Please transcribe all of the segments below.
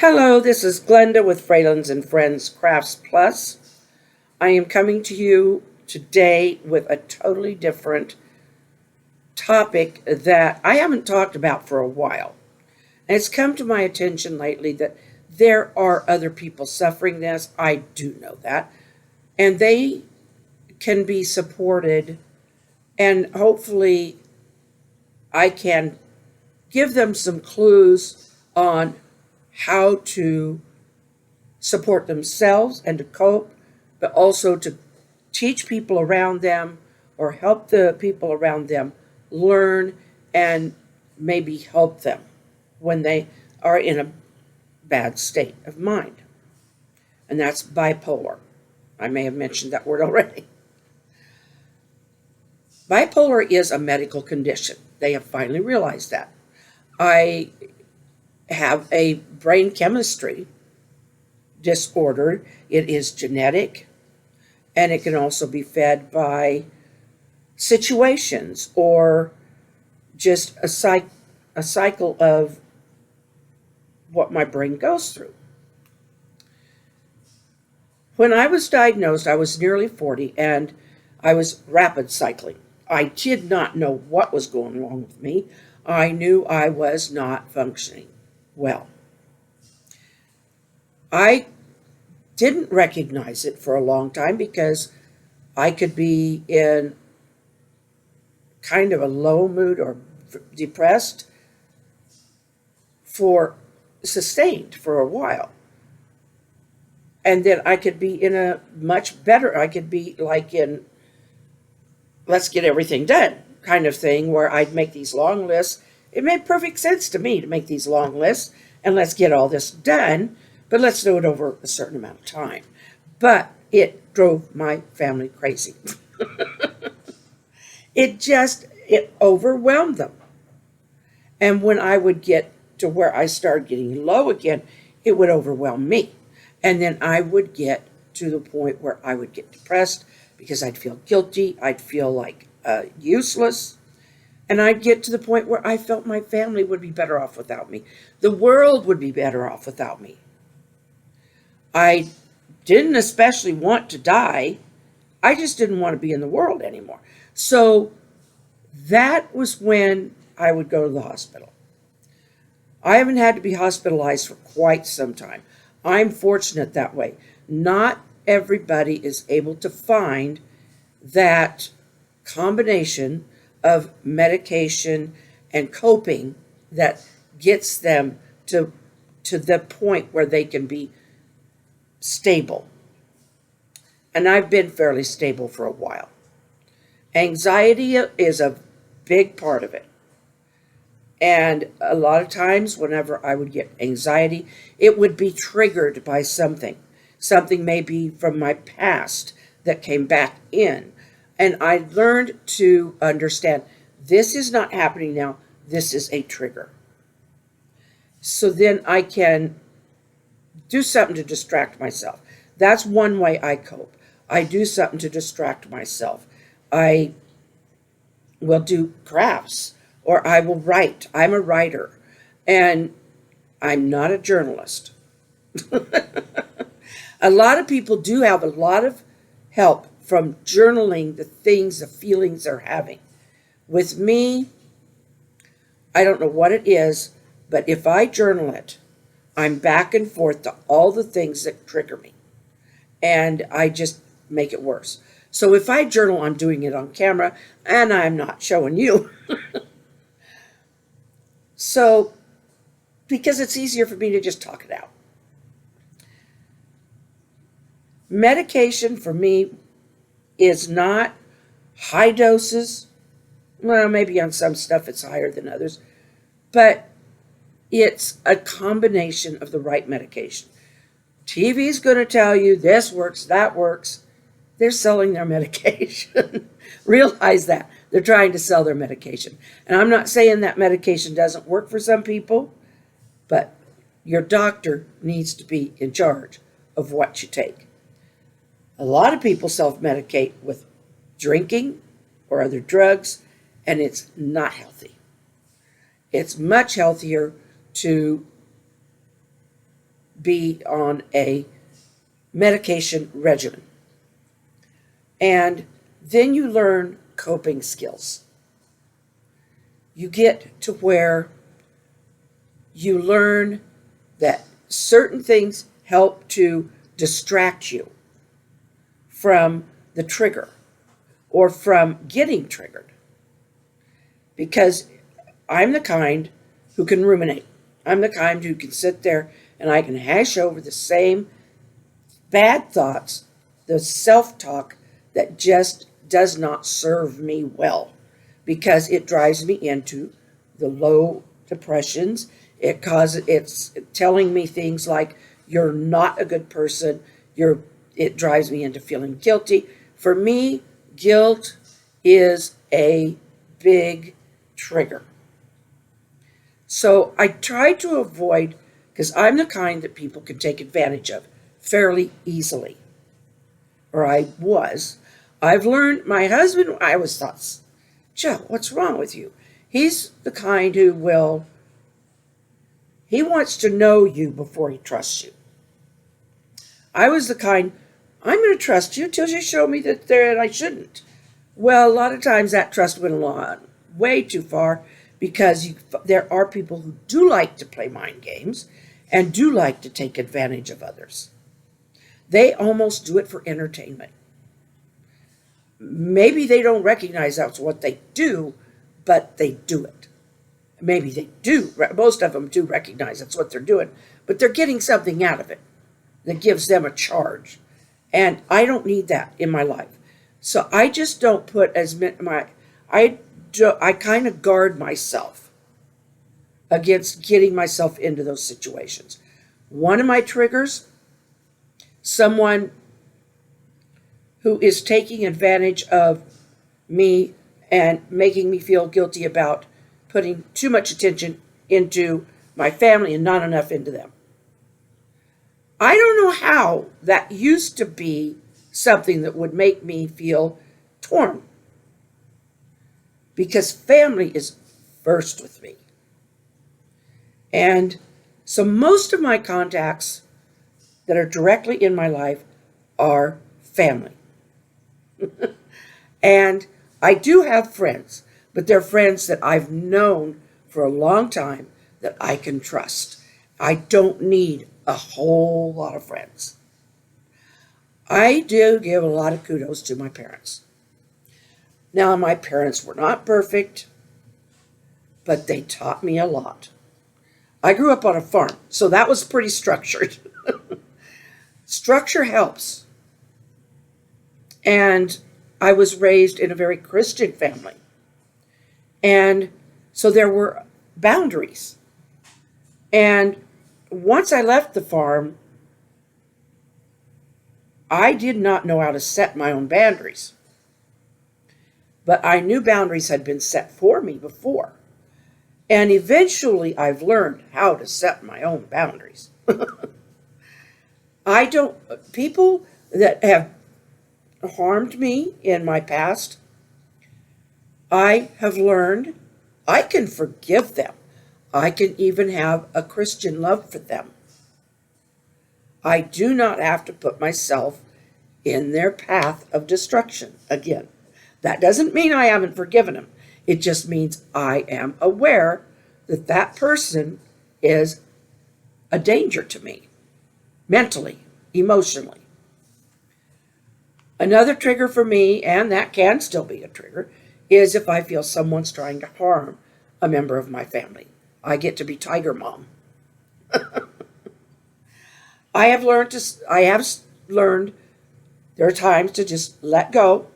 Hello, this is Glenda with Fralins and Friends Crafts Plus. I am coming to you today with a totally different topic that I haven't talked about for a while. And it's come to my attention lately that there are other people suffering this. I do know that. And they can be supported, and hopefully, I can give them some clues on how to support themselves and to cope, but also to teach people around them or help the people around them learn and maybe help them when they are in a bad state of mind. And that's bipolar. I may have mentioned that word already. Bipolar is a medical condition. They have finally realized that. I have a brain chemistry disorder. It is genetic, and it can also be fed by situations or just a cycle of what my brain goes through. When I was diagnosed, I was nearly 40, and I was rapid cycling. I did not know what was going wrong with me. I knew I was not functioning well. I didn't recognize it for a long time because I could be in kind of a low mood or depressed for sustained for a while. And then I could be in a much better, I could be like in let's get everything done kind of thing where I'd make these long lists. It made perfect sense to me to make these long lists and let's get all this done, but let's do it over a certain amount of time. But it drove my family crazy. It overwhelmed them. And when I would get to where I started getting low again, it would overwhelm me. And then I would get to the point where I would get depressed because I'd feel guilty. I'd feel like useless. And I'd get to the point where I felt my family would be better off without me. The world would be better off without me. I didn't especially want to die. I just didn't want to be in the world anymore. So that was when I would go to the hospital. I haven't had to be hospitalized for quite some time. I'm fortunate that way. Not everybody is able to find that combination of medication and coping that gets them to the point where they can be stable. And I've been fairly stable for a while. Anxiety is a big part of it. And a lot of times whenever I would get anxiety, it would be triggered by something. Something maybe from my past that came back in. And I learned to understand this is not happening now. This is a trigger. So then I can do something to distract myself. That's one way I cope. I do something to distract myself. I will do crafts or I will write. I'm a writer and I'm not a journalist. A lot of people do have a lot of help from journaling the things, the feelings they're having. With me, I don't know what it is, but if I journal it, I'm back and forth to all the things that trigger me. And I just make it worse. So if I journal, I'm doing it on camera, and I'm not showing you. So, because it's easier for me to just talk it out. Medication for me is not high doses. Well, maybe on some stuff it's higher than others, but it's a combination of the right medication. TV's going to tell you this works, that works. They're selling their medication. Realize that. They're trying to sell their medication. And I'm not saying that medication doesn't work for some people, but your doctor needs to be in charge of what you take. A lot of people self-medicate with drinking or other drugs, and it's not healthy. It's much healthier to be on a medication regimen. And then you learn coping skills. You get to where you learn that certain things help to distract you from the trigger or from getting triggered. Because I'm the kind who can ruminate. I'm the kind who can sit there and I can hash over the same bad thoughts, the self-talk that just does not serve me well, because it drives me into the low depressions. It's telling me things like, you're not a good person. It drives me into feeling guilty. For me, guilt is a big trigger. So I try to avoid, because I'm the kind that people can take advantage of fairly easily. Or I was. I've learned, my husband, I always thought, Joe, what's wrong with you? He's the kind who he wants to know you before he trusts you. I was the kind, I'm going to trust you till you show me that I shouldn't. Well, a lot of times that trust went along way too far, because there are people who do like to play mind games and do like to take advantage of others. They almost do it for entertainment. Maybe they don't recognize that's what they do, but they do it. Maybe they do. Most of them do recognize that's what they're doing, but they're getting something out of it that gives them a charge. And I don't need that in my life. So I just don't put I kind of guard myself against getting myself into those situations. One of my triggers, someone who is taking advantage of me and making me feel guilty about putting too much attention into my family and not enough into them. I don't know how that used to be something that would make me feel torn, because family is first with me. And so most of my contacts that are directly in my life are family. And I do have friends, but they're friends that I've known for a long time that I can trust. I don't need a whole lot of friends. I do give a lot of kudos to my parents. Now, my parents were not perfect, but they taught me a lot. I grew up on a farm, so that was pretty structured. Structure helps. And I was raised in a very Christian family. And so there were boundaries. And once I left the farm, I did not know how to set my own boundaries. But I knew boundaries had been set for me before. And eventually I've learned how to set my own boundaries. People that have harmed me in my past, I have learned I can forgive them. I can even have a Christian love for them. I do not have to put myself in their path of destruction again. That doesn't mean I haven't forgiven them. It just means I am aware that that person is a danger to me, mentally, emotionally. Another trigger for me, and that can still be a trigger, is if I feel someone's trying to harm a member of my family. I get to be Tiger Mom. I have learned there are times to just let go,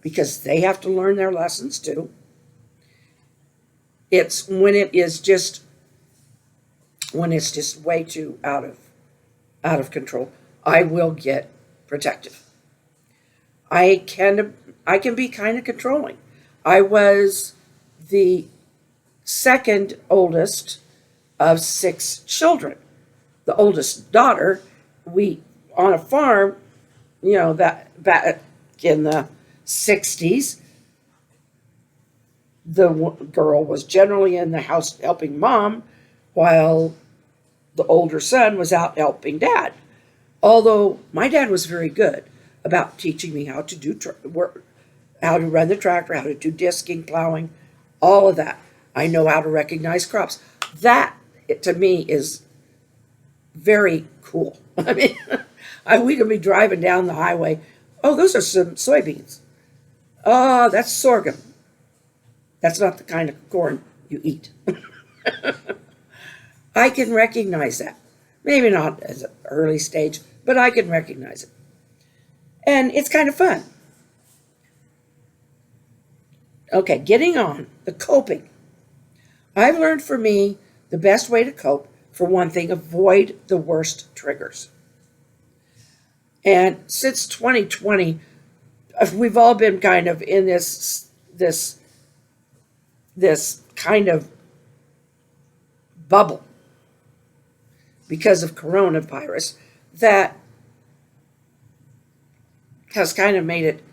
because they have to learn their lessons too. It's when it's just way too out of control, I will get protective. I can be kind of controlling. I was the second oldest of 6 children. The oldest daughter, on a farm, that back in the 60s, the girl was generally in the house helping mom, while the older son was out helping dad. Although my dad was very good about teaching me how to do work, how to run the tractor, how to do disking, plowing, all of that. I know how to recognize crops. That, to me, is very cool. I mean, we could be driving down the highway. Oh, those are some soybeans. Oh, that's sorghum. That's not the kind of corn you eat. I can recognize that. Maybe not as an early stage, but I can recognize it. And it's kind of fun. Okay, getting on, the coping. I've learned for me the best way to cope, for one thing, avoid the worst triggers. And since 2020, we've all been kind of in this kind of bubble because of coronavirus that has kind of made it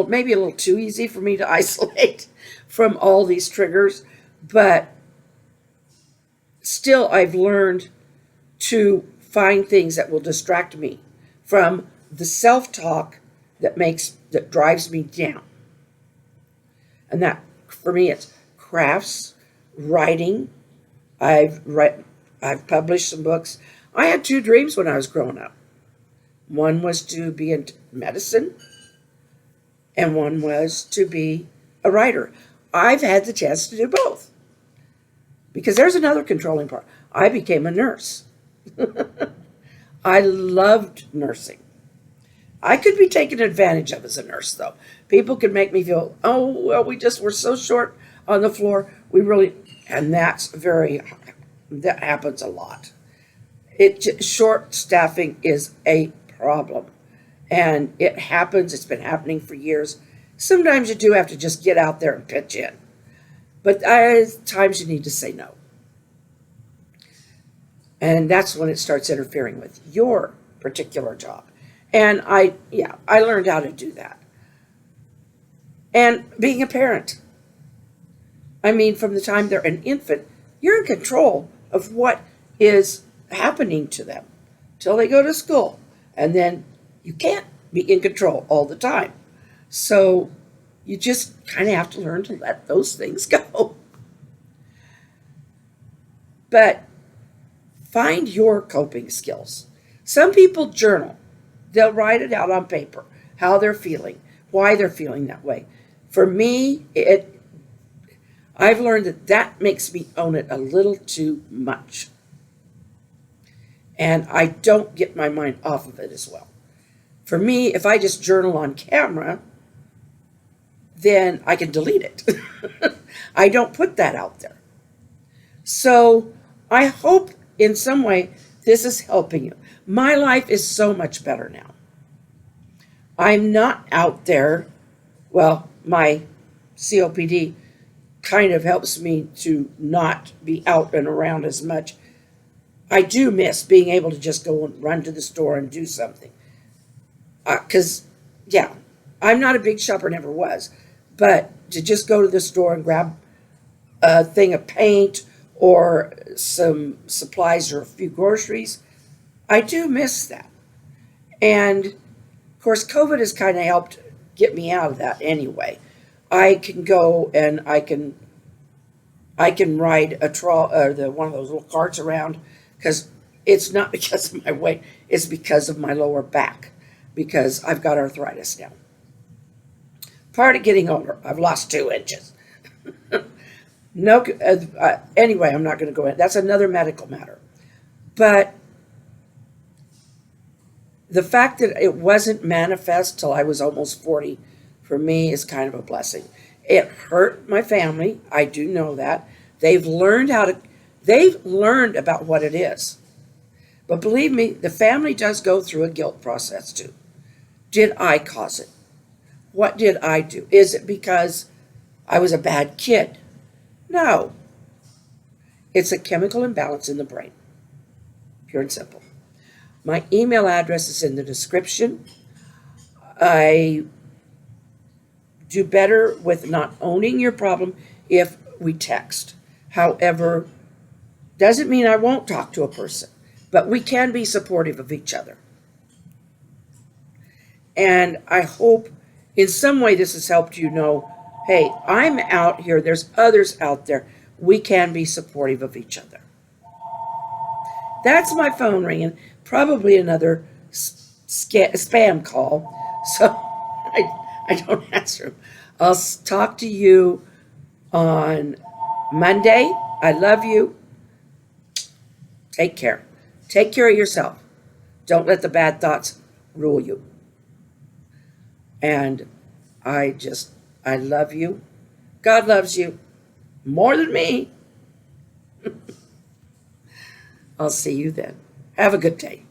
maybe a little too easy for me to isolate from all these triggers. But still, I've learned to find things that will distract me from the self-talk that drives me down. And that, for me, it's crafts, writing. I've published some books. I had 2 dreams when I was growing up. One was to be in medicine, and one was to be a writer. I've had the chance to do both. Because there's another controlling part. I became a nurse. I loved nursing. I could be taken advantage of as a nurse, though. People could make me feel, oh, well, we're so short on the floor. And that happens a lot. Short staffing is a problem. And it happens. It's been happening for years. Sometimes you do have to just get out there and pitch in. But there's times you need to say no. And that's when it starts interfering with your particular job. And I learned how to do that. And being a parent. I mean, from the time they're an infant, you're in control of what is happening to them till they go to school. And then you can't be in control all the time. So you just kind of have to learn to let those things go. But find your coping skills. Some people journal. They'll write it out on paper, how they're feeling, why they're feeling that way. For me, I've learned that makes me own it a little too much. And I don't get my mind off of it as well. For me, if I just journal on camera, then I can delete it. I don't put that out there. So I hope in some way this is helping you. My life is so much better now. I'm not out there. Well, my COPD kind of helps me to not be out and around as much. I do miss being able to just go and run to the store and do something. Because, I'm not a big shopper, never was. But to just go to the store and grab a thing of paint or some supplies or a few groceries, I do miss that. And, of course, COVID has kind of helped get me out of that anyway. I can go and I can ride one of those little carts around, because it's not because of my weight, it's because of my lower back, because I've got arthritis now. Part of getting older, I've lost 2 inches. Anyway, I'm not going to go in. That's another medical matter. But the fact that it wasn't manifest till I was almost 40, for me, is kind of a blessing. It hurt my family. I do know that. They've learned about what it is. But believe me, the family does go through a guilt process too. Did I cause it? What did I do? Is it because I was a bad kid? No. It's a chemical imbalance in the brain. Pure and simple. My email address is in the description. I do better with not owning your problem if we text. However, doesn't mean I won't talk to a person. But we can be supportive of each other. And I hope in some way this has helped you know, hey, I'm out here, there's others out there. We can be supportive of each other. That's my phone ringing. Probably another spam call. So I don't answer them. I'll talk to you on Monday. I love you. Take care. Take care of yourself. Don't let the bad thoughts rule you. And I love you. God loves you more than me. I'll see you then. Have a good day.